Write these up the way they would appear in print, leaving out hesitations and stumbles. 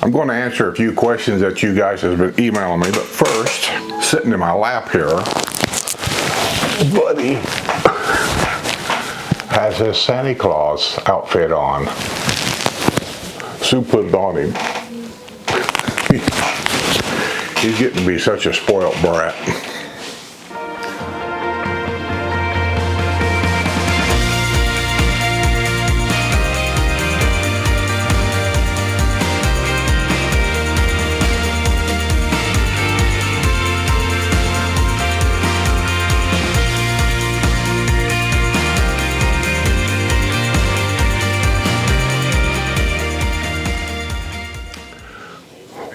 I'm going to answer a few questions that you guys have been emailing me, but first, sitting in my lap here, Buddy has his Santa Claus outfit on. Sue put it on him. He's getting to be such a spoiled brat.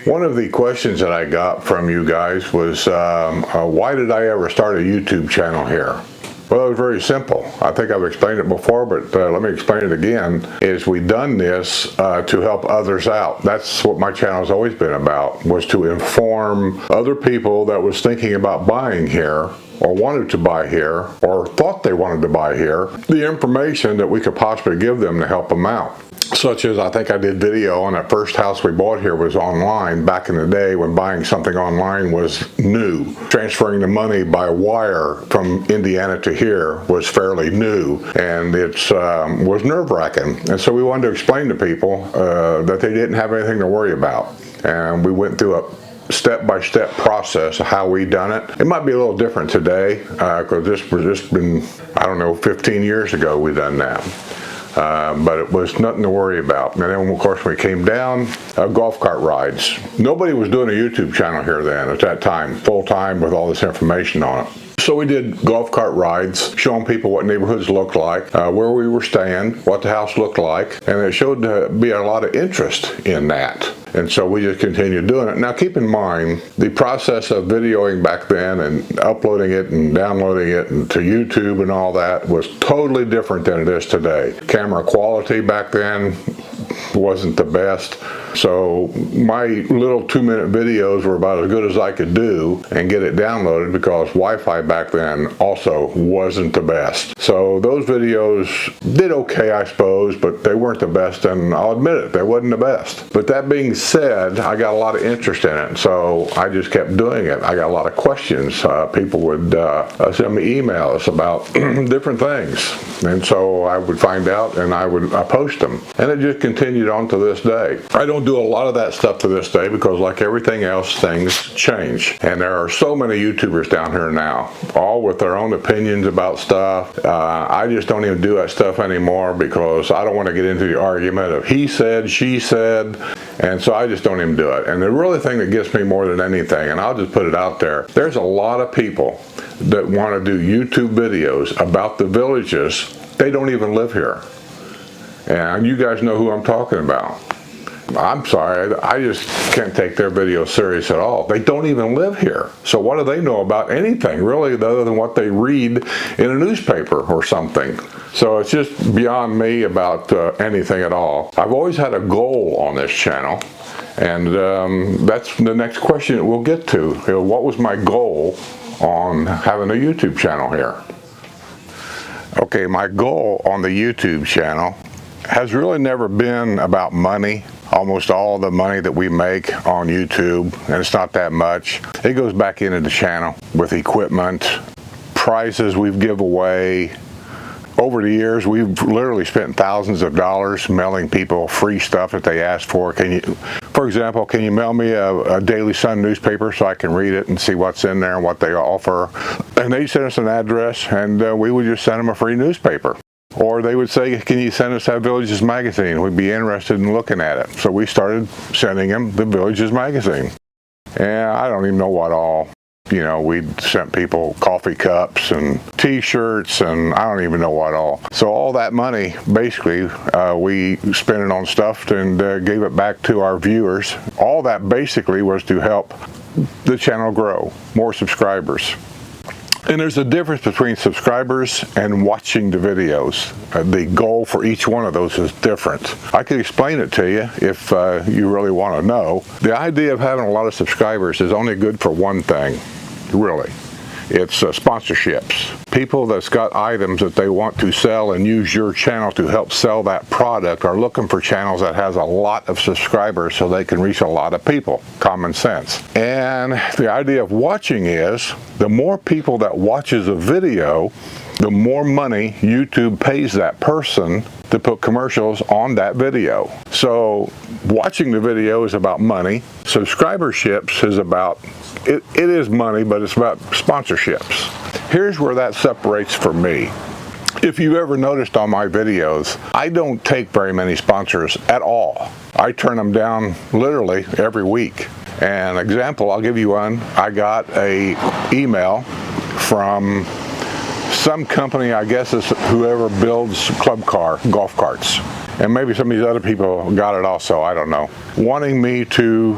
One of the questions that I got from you guys was, why did I ever start a YouTube channel here? Well, it was very simple. I think I've explained it before, but let me explain it again. Is we done this to help others out. That's what my channel has always been about, was to inform other people that was thinking about buying here, or wanted to buy here, or thought they wanted to buy here, the information that we could possibly give them to help them out. Such as, I think I did video on that first house we bought here was online back in the day when buying something online was new. Transferring the money by wire from Indiana to here was fairly new, and it was nerve-wracking. And so we wanted to explain to people that they didn't have anything to worry about. And we went through a step-by-step process of how we done it. It might be a little different today because this was just been, I don't know, 15 years ago we done that. But it was nothing to worry about. And then, of course, when we came down, golf cart rides. Nobody was doing a YouTube channel here then at that time, full time with all this information on it. So we did golf cart rides, showing people what neighborhoods looked like, where we were staying, what the house looked like, and it showed to be a lot of interest in that. And so we just continued doing it. Now keep in mind, the process of videoing back then and uploading it and downloading it to YouTube and all that was totally different than it is today. Camera quality back then wasn't the best. So my little 2-minute videos were about as good as I could do and get it downloaded, because Wi-Fi back then also wasn't the best. So those videos did okay, I suppose, but they weren't the best, and I'll admit it, they wasn't the best. But that being said, I got a lot of interest in it, so I just kept doing it. I got a lot of questions. People would send me emails about different things, and so I would find out and I would post them, and it just continued on to this day. I don't do a lot of that stuff to this day because, like everything else, things change, and there are so many YouTubers down here now, all with their own opinions about stuff. I just don't even do that stuff anymore because I don't want to get into the argument of he said, she said, and so I just don't even do it. And the really thing that gets me more than anything, and I'll just put it out there, there's a lot of people that want to do YouTube videos about the villages. They don't even live here, and you guys know who I'm talking about. I'm sorry, I just can't take their videos serious at all. They don't even live here. So what do they know about anything, really, other than what they read in a newspaper or something? So it's just beyond me about anything at all. I've always had a goal on this channel, and that's the next question that we'll get to. You know, what was my goal on having a YouTube channel here? Okay, my goal on the YouTube channel has really never been about money. Almost all the money that we make on YouTube, and it's not that much, it goes back into the channel with equipment, prizes we've give away. Over the years, we've literally spent thousands of dollars mailing people free stuff that they asked for. For example, can you mail me a Daily Sun newspaper so I can read it and see what's in there and what they offer? And they sent us an address, and we would just send them a free newspaper. Or they would say, can you send us that Villages magazine? We'd be interested in looking at it. So we started sending them the Villages magazine. And I don't even know what all. You know, we'd sent people coffee cups and t-shirts and I don't even know what all. So all that money, basically, we spent it on stuff and gave it back to our viewers. All that basically was to help the channel grow, more subscribers. And there's a difference between subscribers and watching the videos. The goal for each one of those is different. I could explain it to you if you really want to know. The idea of having a lot of subscribers is only good for one thing, really. It's sponsorships. People that's got items that they want to sell and use your channel to help sell that product are looking for channels that has a lot of subscribers so they can reach a lot of people. Common sense. And the idea of watching is the more people that watches a video, the more money YouTube pays that person to put commercials on that video. So watching the video is about money. Subscriberships is about, it is money, but it's about sponsorships. Here's where that separates for me. If you ever noticed on my videos, I don't take very many sponsors at all. I turn them down literally every week. An example, I'll give you one. I got a email from some company, I guess it's whoever builds golf carts. And maybe some of these other people got it also, I don't know. Wanting me to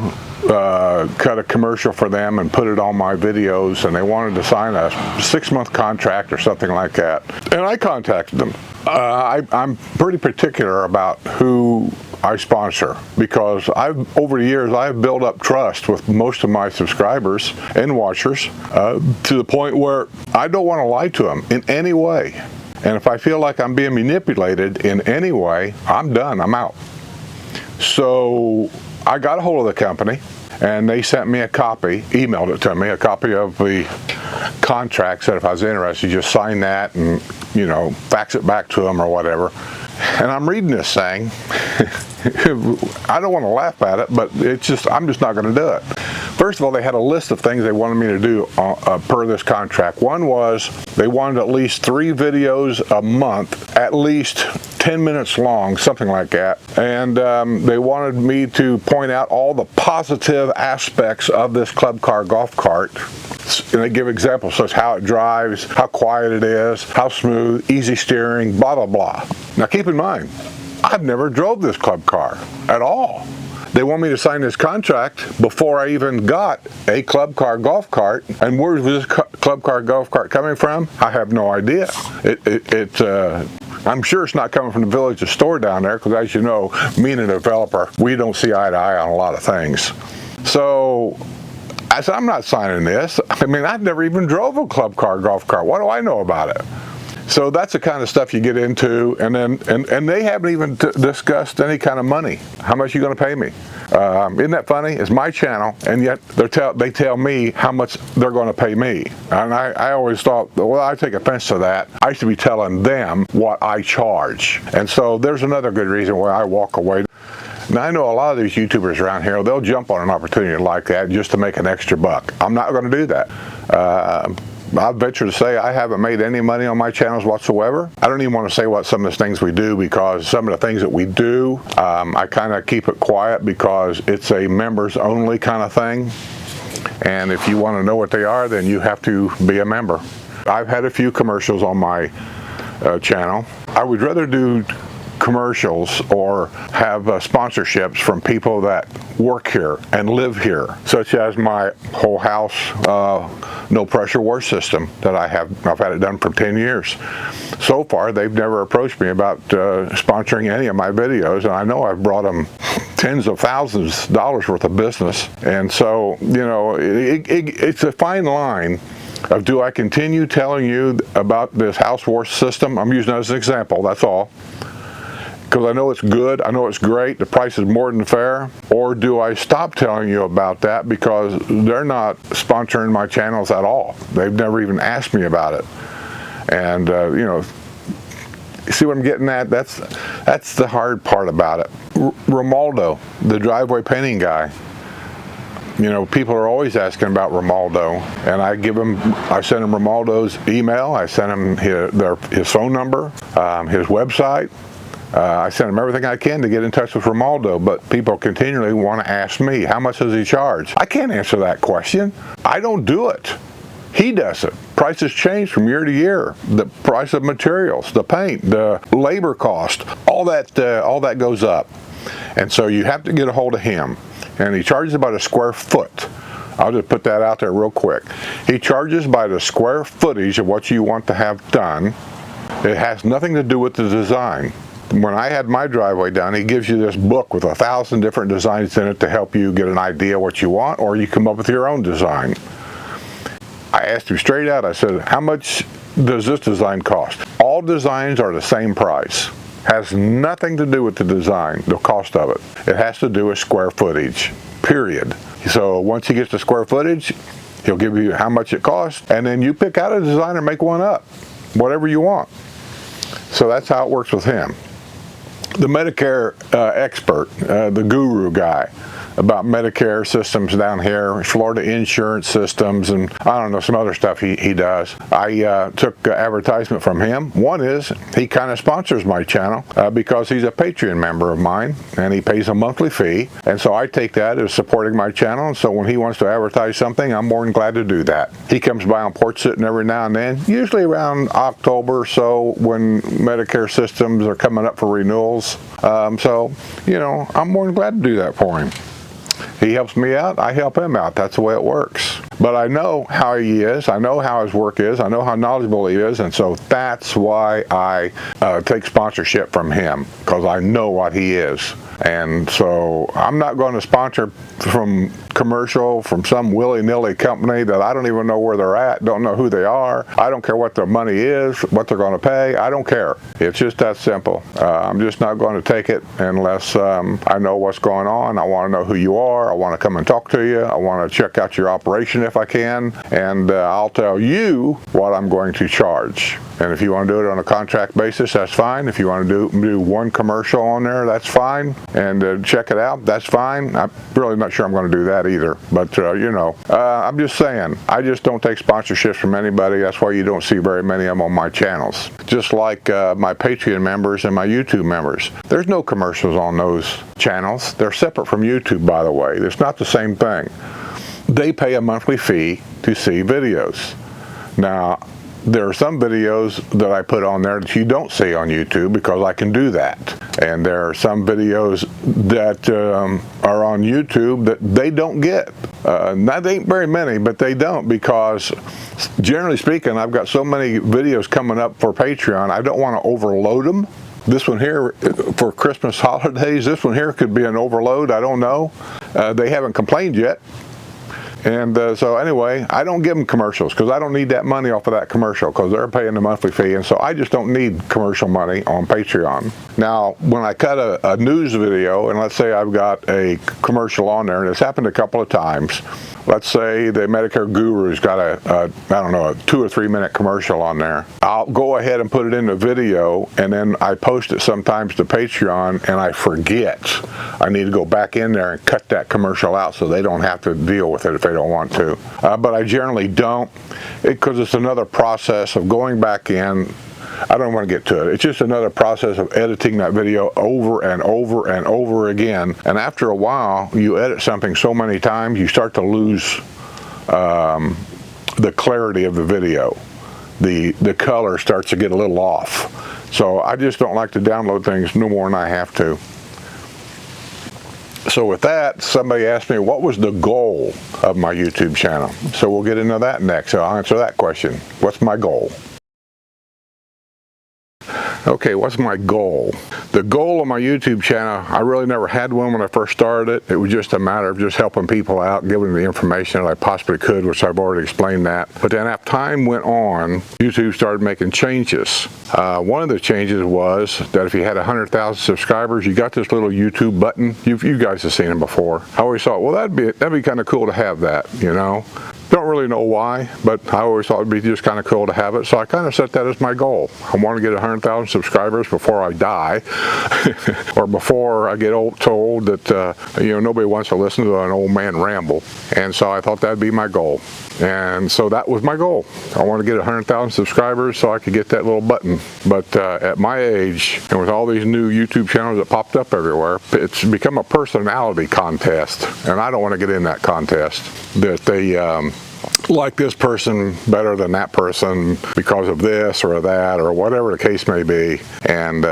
cut a commercial for them and put it on my videos, and they wanted to sign a 6-month contract or something like that. And I contacted them. I'm pretty particular about who I sponsor, because over the years I've built up trust with most of my subscribers and watchers to the point where I don't want to lie to them in any way. And if I feel like I'm being manipulated in any way, I'm done, I'm out. So I got a hold of the company, and they sent me a copy, emailed it to me, a copy of the contract, said if I was interested, just sign that and, you know, fax it back to them or whatever. And I'm reading this thing. I don't want to laugh at it, but I'm just not going to do it. First of all, they had a list of things they wanted me to do per this contract. One was they wanted at least 3 videos a month, at least 10 minutes long, something like that. And they wanted me to point out all the positive aspects of this club car golf cart. And they give examples such as how it drives, how quiet it is, how smooth, easy steering, blah, blah, blah. Now keep in mind, I've never drove this club car at all. They want me to sign this contract before I even got a club car golf cart. And where's this club car golf cart coming from? I have no idea. I'm sure it's not coming from the Village store down there, because as you know, me and a developer, we don't see eye to eye on a lot of things. So I said, I'm not signing this. I mean, I've never even drove a club car golf cart. What do I know about it? So that's the kind of stuff you get into, and they haven't even discussed any kind of money. How much are you going to pay me? Isn't that funny? It's my channel, and yet they tell me how much they're going to pay me. And I always thought, well, I take offense to that. I should be telling them what I charge. And so there's another good reason why I walk away. Now, I know a lot of these YouTubers around here, they'll jump on an opportunity like that just to make an extra buck. I'm not going to do that. I'll venture to say I haven't made any money on my channels whatsoever. I don't even want to say what some of the things we do, because some of the things that we do, I kind of keep it quiet because it's a members only kind of thing. And if you want to know what they are, then you have to be a member. I've had a few commercials on my channel. I would rather do commercials or have sponsorships from people that work here and live here, such as my whole house no pressure wash system that I've had it done for 10 years. So far they've never approached me about sponsoring any of my videos, and I know I've brought them tens of thousands of dollars worth of business. And so, you know, it's a fine line of, do I continue telling you about this house wash system? I'm using it as an example, that's all, because I know it's good, I know it's great, the price is more than fair. Or do I stop telling you about that because they're not sponsoring my channels at all? They've never even asked me about it. And you know, see what I'm getting at? That's the hard part about it. Romaldo, the driveway painting guy. You know, people are always asking about Romaldo, and I send them Romaldo's email, I send them his phone number, his website. I send them everything I can to get in touch with Romaldo, but people continually want to ask me, how much does he charge? I can't answer that question. I don't do it. He does it. Prices change from year to year. The price of materials, the paint, the labor cost, all that goes up. And so you have to get a hold of him. And he charges about a square foot. I'll just put that out there real quick. He charges by the square footage of what you want to have done. It has nothing to do with the design. When I had my driveway done, he gives you this book with 1,000 different designs in it to help you get an idea what you want, or you come up with your own design. I asked him straight out, I said, how much does this design cost? All designs are the same price. Has nothing to do with the design, the cost of it. It has to do with square footage, period. So once he gets the square footage, he'll give you how much it costs, and then you pick out a design and make one up, whatever you want. So that's how it works with him. The Medicare expert, the guru guy about Medicare systems down here, Florida insurance systems, and I don't know, some other stuff he does. I took advertisement from him. One is he kind of sponsors my channel because he's a Patreon member of mine, and he pays a monthly fee, and so I take that as supporting my channel, and so when he wants to advertise something, I'm more than glad to do that. He comes by on Porch Sitting every now and then, usually around October or so when Medicare systems are coming up for renewals. So, you know, I'm more than glad to do that for him. He helps me out, I help him out. That's the way it works. But I know how he is, I know how his work is, I know how knowledgeable he is, and so that's why I take sponsorship from him, because I know what he is. And so I'm not going to sponsor from commercial from some willy-nilly company that I don't even know where they're at, don't know who they are. I don't care what their money is, what they're going to pay. I don't care. It's just that simple. I'm just not going to take it unless I know what's going on. I want to know who you are. I want to come and talk to you. I want to check out your operation if I can. And I'll tell you what I'm going to charge. And if you want to do it on a contract basis, that's fine. If you want to do one commercial on there, that's fine. And check it out, that's fine. I'm really not sure I'm going to do that either. But, you know, I'm just saying, I just don't take sponsorships from anybody. That's why you don't see very many of them on my channels. Just like my Patreon members and my YouTube members. There's no commercials on those channels. They're separate from YouTube, by the way. It's not the same thing. They pay a monthly fee to see videos. Now, there are some videos that I put on there that you don't see on YouTube because I can do that. And there are some videos that are on YouTube that they don't get. That ain't very many, but they don't, because generally speaking, I've got so many videos coming up for Patreon, I don't want to overload them. This one here for Christmas holidays, this one here could be an overload, I don't know. They haven't complained yet. And so anyway, I don't give them commercials because I don't need that money off of that commercial because they're paying the monthly fee, and so I just don't need commercial money on Patreon. Now, when I cut a news video, and let's say I've got a commercial on there, and it's happened a couple of times. Let's say the Medicare Guru's got I don't know, a 2 or 3 minute commercial on there. I'll go ahead and put it in the video, and then I post it sometimes to Patreon, and I forget. I need to go back in there and cut that commercial out so they don't have to deal with it if they don't want to. But I generally don't, because it's another process of going back in. I don't want to get to it. It's just another process of editing that video over and over and over again. And after a while, you edit something so many times, you start to lose the clarity of the video. The color starts to get a little off. So I just don't like to download things no more than I have to. So with that, somebody asked me, what was the goal of my YouTube channel? So we'll get into that next. So I'll answer that question. What's my goal? Okay, what's my goal? The goal of my YouTube channel, I really never had one when I first started it. It was just a matter of just helping people out, giving them the information that I possibly could, which I've already explained that. But then as time went on, YouTube started making changes. One of the changes was that if you had 100,000 subscribers, you got this little YouTube button. You guys have seen them before. I always thought, well, that'd be kind of cool to have that, you know. Don't really know why, but I always thought it'd be just kind of cool to have it. So I kind of set that as my goal. I want to get 100,000 subscribers before I die, or before I get told that you know, nobody wants to listen to an old man ramble. And so I thought that'd be my goal. And so that was my goal. I want to get 100,000 subscribers so I could get that little button. But at my age, and with all these new YouTube channels that popped up everywhere, it's become a personality contest. And I don't want to get in that contest. That they like this person better than that person because of this or that or whatever the case may be. And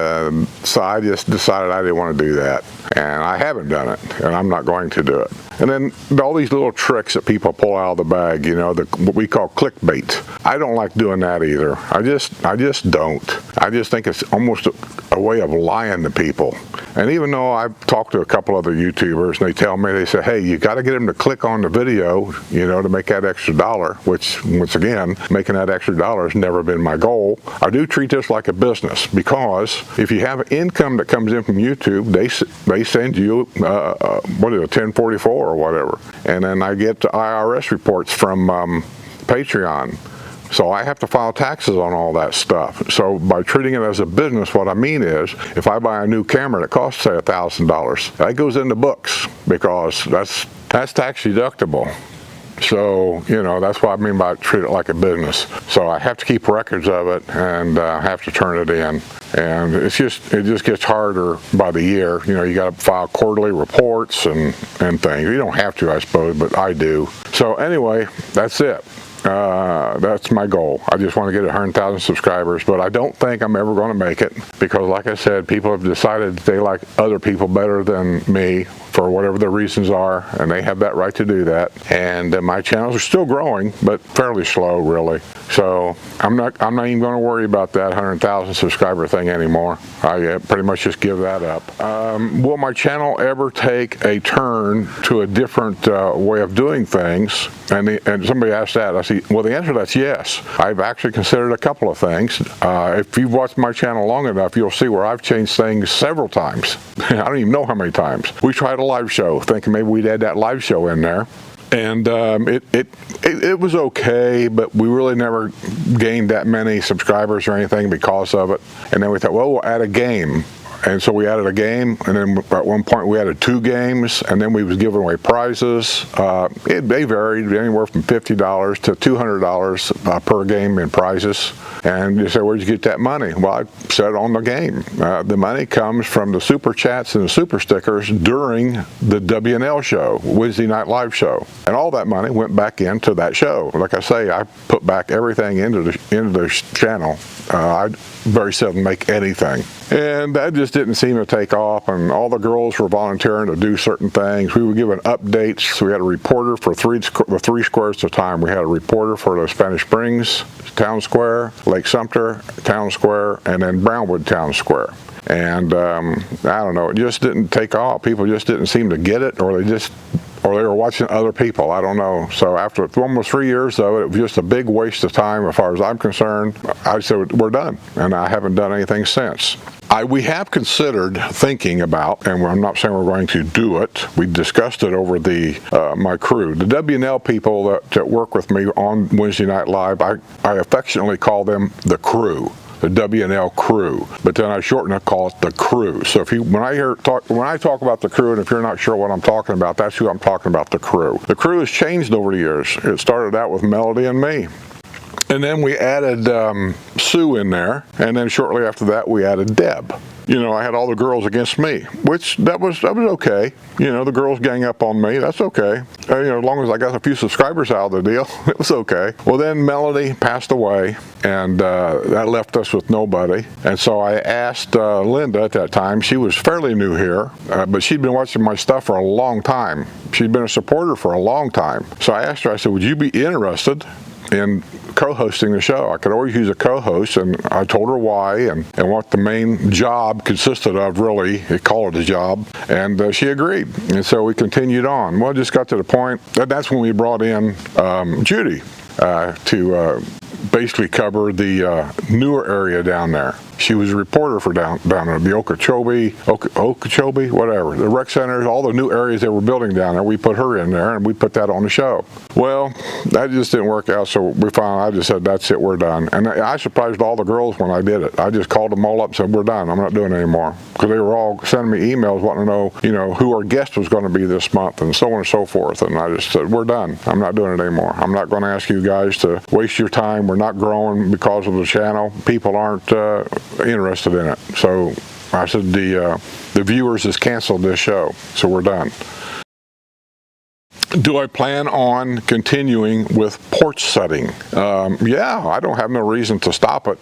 so I just decided I didn't want to do that. And I haven't done it, and I'm not going to do it. And then all these little tricks that people pull out of the bag, you know, what we call clickbait. I don't like doing that either. I just don't. I just think it's almost a way of lying to people. And even though I've talked to a couple other YouTubers, and they tell me, they say, hey, you got to get them to click on the video, you know, to make that extra dollar, which, once again, making that extra dollar has never been my goal. I do treat this like a business, because if you have income that comes in from YouTube, they send you, what is it, 1044 or whatever. And then I get the IRS reports from Patreon. So I have to file taxes on all that stuff. So by treating it as a business, what I mean is, if I buy a new camera that costs, say, $1,000, that goes in the books, because that's tax deductible. So, you know, that's what I mean by treat it like a business. So I have to keep records of it, and have to turn it in. And it just gets harder by the year. You know, you got to file quarterly reports and things. You don't have to, I suppose, but I do. So anyway, that's it. That's my goal. I just want to get 100,000 subscribers, but I don't think I'm ever going to make it, because like I said, people have decided that they like other people better than me for whatever the reasons are, and they have that right to do that. And my channels are still growing, but fairly slow, really. So I'm not even going to worry about that 100,000 subscriber thing anymore. I pretty much just give that up. Will my channel ever take a turn to a different way of doing things? And somebody asked that. I see. Well, the answer to that's yes. I've actually considered a couple of things. If you've watched my channel long enough, you'll see where I've changed things several times. I don't even know how many times. We tried a live show, thinking maybe we'd add that live show in there. And it was okay, but we really never gained that many subscribers or anything because of it. And then we thought, well, we'll add a game. And so we added a game, and then at one point we added 2 games, and then we was giving away prizes. They varied anywhere from $50 to $200 per game in prizes. And you say, where'd you get that money? Well, I said on the game. The money comes from the super chats and the super stickers during the WNL show, Wednesday night live show. And all that money went back into that show. Like I say, I put back everything into the channel. I very seldom make anything. And that just didn't seem to take off, and all the girls were volunteering to do certain things. We were given updates. So we had a reporter for the 3 squares at a time. We had a reporter for the Spanish Springs Town Square, Lake Sumter Town Square, and then Brownwood Town Square. And I don't know, it just didn't take off. People just didn't seem to get it, or they were watching other people. I don't know. So after almost 3 years of it, it was just a big waste of time as far as I'm concerned. I said, we're done, and I haven't done anything since. We have considered thinking about, and I'm not saying we're going to do it, we discussed it over my crew. The WNL people that work with me on Wednesday Night Live, I affectionately call them the crew. The WNL crew, but then I shorten it, call it the crew. So when I talk about the crew, and if you're not sure what I'm talking about, that's who I'm talking about, the crew. The crew has changed over the years. It started out with Melody and me. And then we added Sue in there, and then shortly after that we added Deb. You know, I had all the girls against me, which that was okay. You know, the girls gang up on me, that's okay. You know, as long as I got a few subscribers out of the deal, it was okay. Well, then Melody passed away, and that left us with nobody. And so I asked Linda at that time. She was fairly new here, but she'd been watching my stuff for a long time. She'd been a supporter for a long time. So I asked her, I said, would you be interested in co-hosting the show? I could always use a co-host, and I told her why and what the main job consisted of, really. They call it a job, and she agreed. And so we continued on. Well, it just got to the point that that's when we brought in Judy to basically cover the newer area down there. She was a reporter for down there, the Okeechobee, whatever, the rec centers, all the new areas they were building down there. We put her in there, and we put that on the show. Well, that just didn't work out, so I just said, that's it, we're done. And I surprised all the girls when I did it. I just called them all up and said, we're done, I'm not doing it anymore. Because they were all sending me emails wanting to know, you know, who our guest was going to be this month, and so on and so forth. And I just said, we're done, I'm not doing it anymore. I'm not going to ask you guys to waste your time. We're not growing because of the channel. People aren't interested in it. So I said, the viewers has canceled this show, so we're done. Do I plan on continuing with porch setting? Yeah, I don't have no reason to stop it.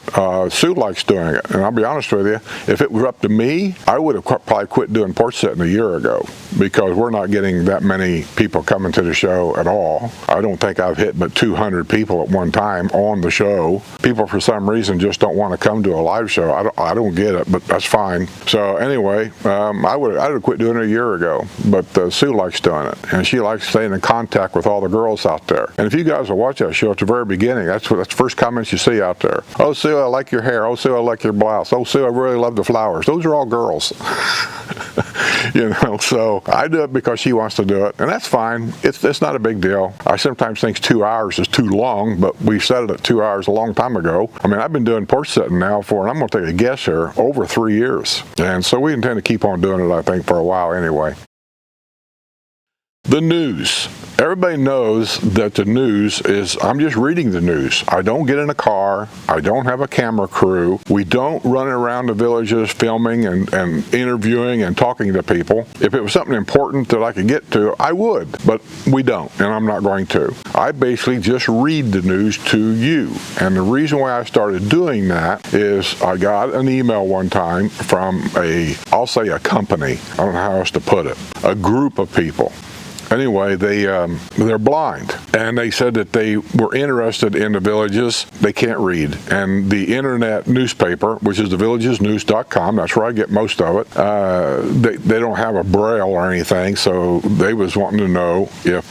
Sue likes doing it, and I'll be honest with you, if it was up to me, I would have probably quit doing porch setting a year ago, because we're not getting that many people coming to the show at all. I don't think I've hit but 200 people at one time on the show. People for some reason just don't want to come to a live show. I don't get it, but that's fine. So anyway, I'd have quit doing it a year ago, but Sue likes doing it, and she likes staying in contact with all the girls out there. And if you guys will watch that show at the very beginning, that's the first comments you see out there. Oh, Sue, I like your hair. Oh, Sue, I like your blouse. Oh, Sue, I really love the flowers. Those are all girls. You know, so I do it because she wants to do it, and that's fine. It's not a big deal. I sometimes think 2 hours is too long, but we set it at 2 hours a long time ago. I mean, I've been doing porch setting now for, and I'm going to take a guess here, over 3 years. And so we intend to keep on doing it, I think, for a while anyway. The news. Everybody knows that the news is, I'm just reading the news. I don't get in a car. I don't have a camera crew. We don't run around the villages filming and interviewing and talking to people. If it was something important that I could get to, I would, but we don't, and I'm not going to. I basically just read the news to you. And the reason why I started doing that is I got an email one time from I'll say a company, I don't know how else to put it, a group of people. Anyway, they're blind, and they said that they were interested in the villages. They can't read, and the internet newspaper, which is thevillagesnews.com, that's where I get most of it, they don't have a braille or anything, so they was wanting to know if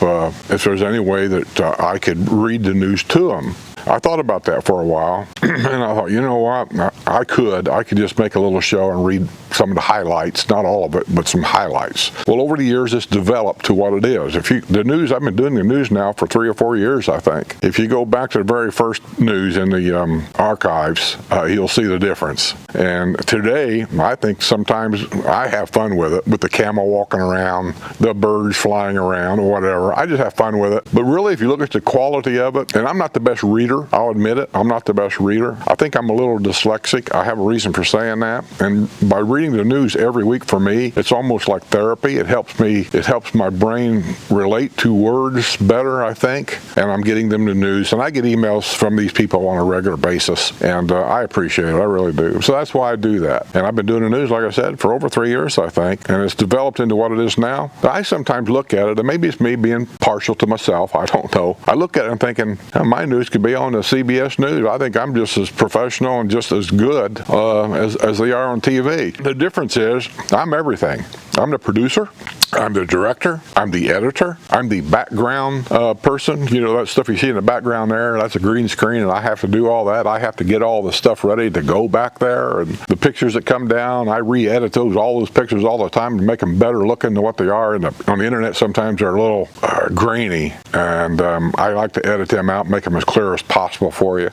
there's any way that I could read the news to them. I thought about that for a while, and I thought, you know what, I could just make a little show and read some of the highlights, not all of it, but some highlights. Well, over the years, it's developed to what it is. The news, I've been doing the news now for 3 or 4 years, I think. If you go back to the very first news in the archives, you'll see the difference. And today, I think sometimes I have fun with it, with the camel walking around, the birds flying around, or whatever. I just have fun with it. But really, if you look at the quality of it, and I'm not the best reader, I'll admit it, I'm not the best reader. I think I'm a little dyslexic. I have a reason for saying that. And by reading the news every week, for me, it's almost like therapy. It helps my brain relate to words better, I think. And I'm getting them the news. And I get emails from these people on a regular basis. And I appreciate it. I really do. So that's why I do that. And I've been doing the news, like I said, for over 3 years, I think. And it's developed into what it is now. I sometimes look at it, and maybe it's me being partial to myself. I don't know. I look at it and thinking, my news could be on the CBS News. I think I'm just as professional and just as good as they are on TV. The difference is I'm everything. I'm the producer, I'm the director, I'm the editor, I'm the background person. You know, that stuff you see in the background there, that's a green screen, and I have to do all that. I have to get all the stuff ready to go back there, and the pictures that come down, I re-edit all those pictures all the time to make them better looking than what they are. And on the internet, sometimes they're a little grainy, and I like to edit them out, make them as clear as possible for you.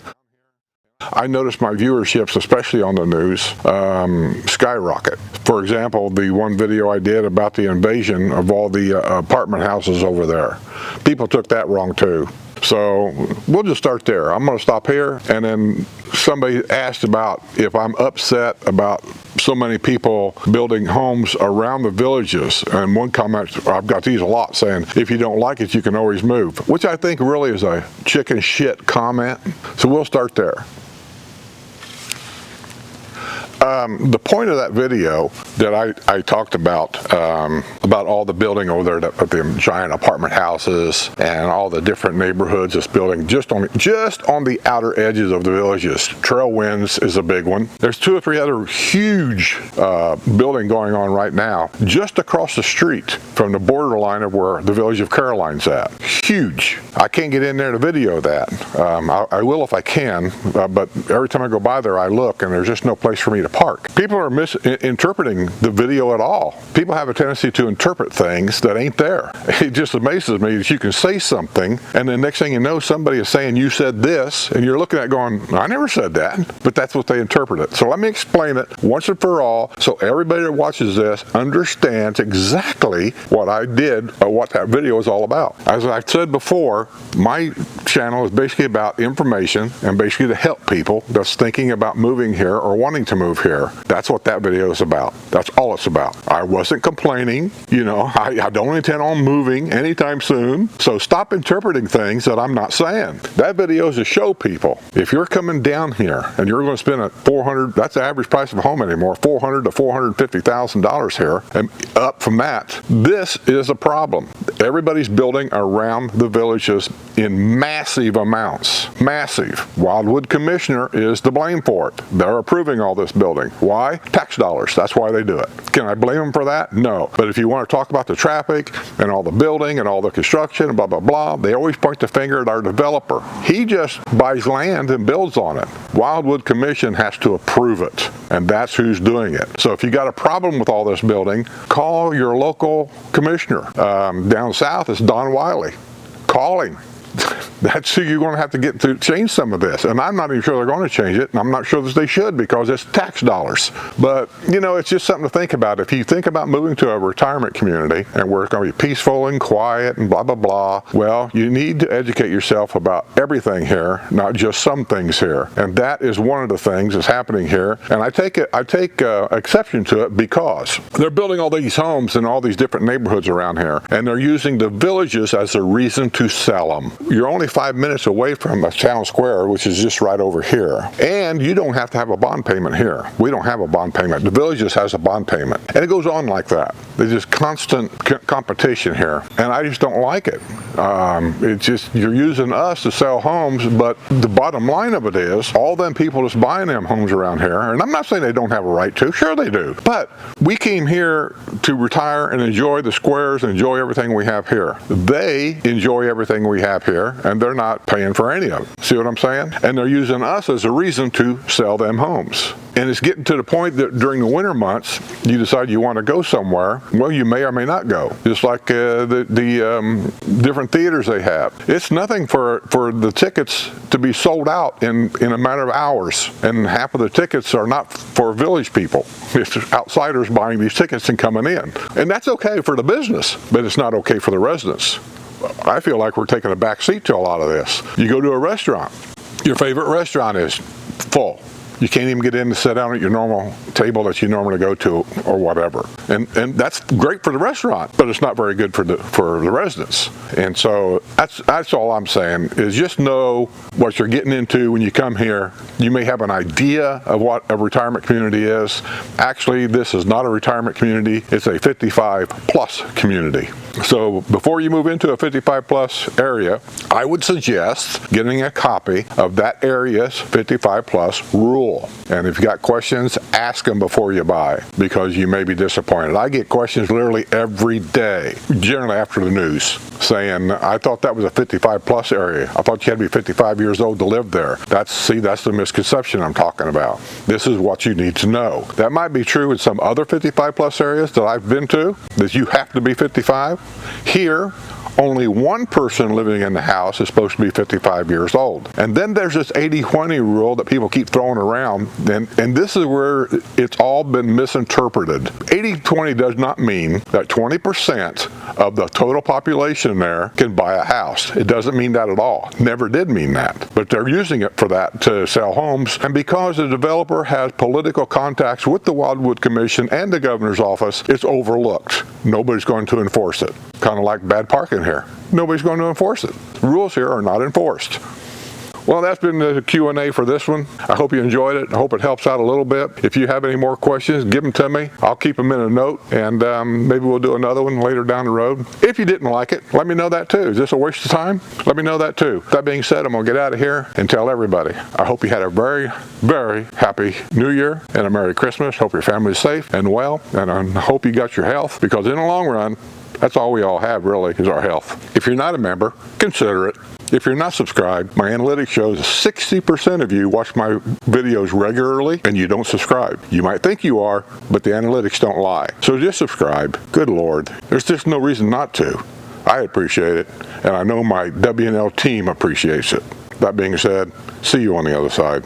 I noticed my viewerships, especially on the news, skyrocket. For example, the one video I did about the invasion of all the apartment houses over there. People took that wrong too. So we'll just start there. I'm going to stop here, and then somebody asked about if I'm upset about so many people building homes around the villages. And one comment, I've got these a lot, saying, if you don't like it, you can always move, which I think really is a chicken shit comment. So we'll start there. The point of that video that I talked about all the building over there, the giant apartment houses and all the different neighborhoods that's building just on the outer edges of the villages. Trailwinds is a big one. There's 2 or 3 other huge building going on right now just across the street from the borderline of where the village of Caroline's at. Huge. I can't get in there to video that. I will if I can, but every time I go by there I look, and there's just no place for me to park. People are misinterpreting the video at all. People have a tendency to interpret things that ain't there. It just amazes me that you can say something, and the next thing you know, somebody is saying you said this, and you're looking at it going, I never said that, but that's what they interpret it. So let me explain it once and for all, so everybody that watches this understands exactly what I did, or what that video is all about. As I've said before, my channel is basically about information and basically to help people that's thinking about moving here or wanting to move here. That's what that video is about. That's all it's about. I wasn't complaining. You know, I don't intend on moving anytime soon. So stop interpreting things that I'm not saying. That video is to show people, if you're coming down here and you're going to spend $400, that's the average price of a home anymore, $400,000 to $450,000 here, and up from that, this is a problem. Everybody's building around the villages in massive amounts. Massive. Wildwood Commissioner is to blame for it. They're approving all this building. Why? Tax dollars. That's why they do it. Can I blame them for that? No. But if you want to talk about the traffic and all the building and all the construction and blah, blah, blah, they always point the finger at our developer. He just buys land and builds on it. Wildwood Commission has to approve it, and that's who's doing it. So if you got a problem with all this building, call your local commissioner. Down south is Don Wiley. Call him. That's who you're going to have to get to change some of this. And I'm not even sure they're going to change it, and I'm not sure that they should because it's tax dollars. But, you know, it's just something to think about. If you think about moving to a retirement community and where it's going to be peaceful and quiet and blah, blah, blah, well, you need to educate yourself about everything here, not just some things here. And that is one of the things that's happening here. And I take exception to it because they're building all these homes in all these different neighborhoods around here, and they're using the villages as a reason to sell them. You're only 5 minutes away from a town square, which is just right over here. And you don't have to have a bond payment here. We don't have a bond payment. The village just has a bond payment. And it goes on like that. There's just constant competition here. And I just don't like it. It's just, you're using us to sell homes, but the bottom line of it is, all them people that's buying them homes around here, and I'm not saying they don't have a right to, sure they do, but we came here to retire and enjoy the squares and enjoy everything we have here. They enjoy everything we have here, and they're not paying for any of it. See what I'm saying? And they're using us as a reason to sell them homes. And it's getting to the point that during the winter months, you decide you want to go somewhere, well, you may or may not go. Just like the different theaters they have. It's nothing for the tickets to be sold out in a matter of hours. And half of the tickets are not for village people. It's outsiders buying these tickets and coming in. And that's okay for the business, but it's not okay for the residents. I feel like we're taking a back seat to a lot of this. You go to a restaurant. Your favorite restaurant is full. You can't even get in to sit down at your normal table that you normally go to or whatever. And that's great for the restaurant, but it's not very good for the residents. And so that's all I'm saying is just know what you're getting into when you come here. You may have an idea of what a retirement community is. Actually, this is not a retirement community. It's a 55 plus community. So before you move into a 55 plus area, I would suggest getting a copy of that area's 55 plus rule. And if you got questions, ask them before you buy, because you may be disappointed. I get questions literally every day, generally after the news, saying, I thought that was a 55 plus area. I thought you had to be 55 years old to live there. That's the misconception I'm talking about. This is what you need to know. That might be true in some other 55 plus areas that I've been to, that you have to be 55. Here, only one person living in the house is supposed to be 55 years old. And then there's this 80-20 rule that people keep throwing around, and this is where it's all been misinterpreted. 80-20 does not mean that 20% of the total population there can buy a house. It doesn't mean that at all. Never did mean that. But they're using it for that to sell homes. And because the developer has political contacts with the Wildwood Commission and the governor's office, it's overlooked. Nobody's going to enforce it. Kind of like bad parking here. Nobody's going to enforce it. The rules here are not enforced. Well, that's been the Q&A for this one. I hope you enjoyed it. I hope it helps out a little bit. If you have any more questions, give them to me. I'll keep them in a note, and maybe we'll do another one later down the road. If you didn't like it, let me know that too. Is this a waste of time? Let me know that too. That being said, I'm going to get out of here and tell everybody, I hope you had a very, very happy New Year and a Merry Christmas. Hope your family's safe and well, and I hope you got your health, because in the long run, that's all we all have, really, is our health. If you're not a member, consider it. If you're not subscribed, my analytics shows 60% of you watch my videos regularly and you don't subscribe. You might think you are, but the analytics don't lie. So just subscribe. Good Lord. There's just no reason not to. I appreciate it, and I know my WNL team appreciates it. That being said, see you on the other side.